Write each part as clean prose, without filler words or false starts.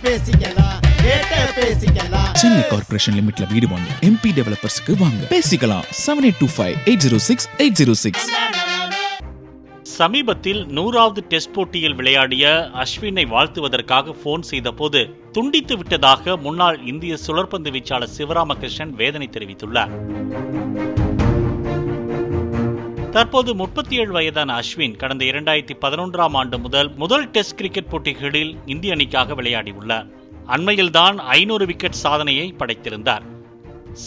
பேசிக்கலாம் சென்னை கார்ப்பரேஷன் லிமிட்ல வீடு வாங்க MP டெவலப்பர்ஸ்க்கு வாங்க பேசிக்கலாம் 7825806806. சமீபத்தில் 100வது டெஸ்ட் போட்டியில் விளையாடிய அஸ்வினை வாழ்த்துவதற்காக போன் செய்த போது துண்டித்து விட்டதாக முன்னாள் இந்திய சுழற்பந்து வீச்சாளர் சிவராமகிருஷ்ணன் வேதனை தெரிவித்துள்ளார். தற்போது 37 வயதான அஸ்வின் கடந்த 2011ஆம் ஆண்டு முதல் டெஸ்ட் கிரிக்கெட் போட்டிகளில் இந்திய அணிக்காக விளையாடியுள்ளார். அண்மையில்தான் 500 விக்கெட் சாதனையை படைத்திருந்தார்.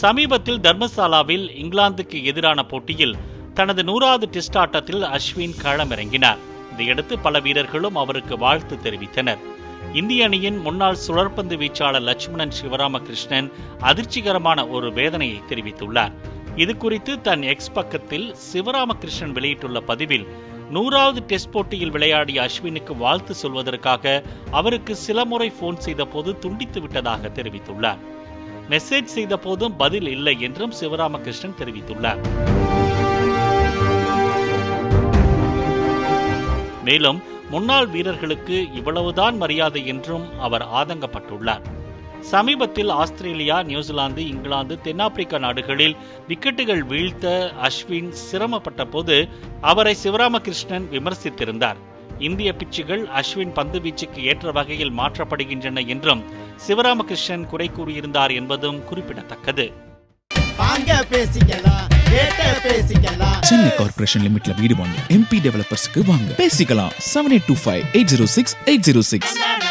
சமீபத்தில் தர்மசாலாவில் இங்கிலாந்துக்கு எதிரான போட்டியில் தனது 100வது டெஸ்ட் ஆட்டத்தில் அஸ்வின் களமிறங்கினார். இதையடுத்து பல வீரர்களும் அவருக்கு வாழ்த்து தெரிவித்தனர். இந்திய அணியின் முன்னாள் சுழற்பந்து வீச்சாளர் லட்சுமணன் சிவராமகிருஷ்ணன் அதிர்ச்சிகரமான ஒரு வேதனையை தெரிவித்துள்ளார். இது குறித்து தன் எக்ஸ் பக்கத்தில் சிவராமகிருஷ்ணன் வெளியிட்டுள்ள பதிவில் 100வது டெஸ்ட் போட்டியில் விளையாடிய அஸ்வினுக்கு வாழ்த்து சொல்வதற்காக அவருக்கு சில முறை போன் செய்த போது துண்டித்து விட்டதாக தெரிவித்துள்ளார். மெசேஜ் செய்த போதும் பதில் இல்லை என்றும் சிவராமகிருஷ்ணன் தெரிவித்துள்ளார். மேலும் முன்னாள் வீரர்களுக்கு இவ்வளவுதான் மரியாதை என்றும் அவர் ஆதங்கப்பட்டுள்ளார். சமீபத்தில் ஆஸ்திரேலியா, நியூசிலாந்து, இங்கிலாந்து, தென்னாப்பிரிக்கா நாடுகளில் விக்கெட்டுகள் வீழ்த்த அஸ்வின் சிரமப்பட்ட போது அவரை சிவராமகிருஷ்ணன் விமர்சித்திருந்தார். இந்திய பிச்சுகள் அஸ்வின் பந்து வீச்சுக்கு ஏற்ற வகையில் மாற்றப்படுகின்றன என்றும் சிவராமகிருஷ்ணன் குறை கூறியிருந்தார் என்பதும் குறிப்பிடத்தக்கது. சென்னை கார்ப்பரேஷன் லிமிட்ல வீடு வாங்க MP டெவலப்பர்ஸ்க்கு வாங்க பேசிக்கலாம் 7825806806.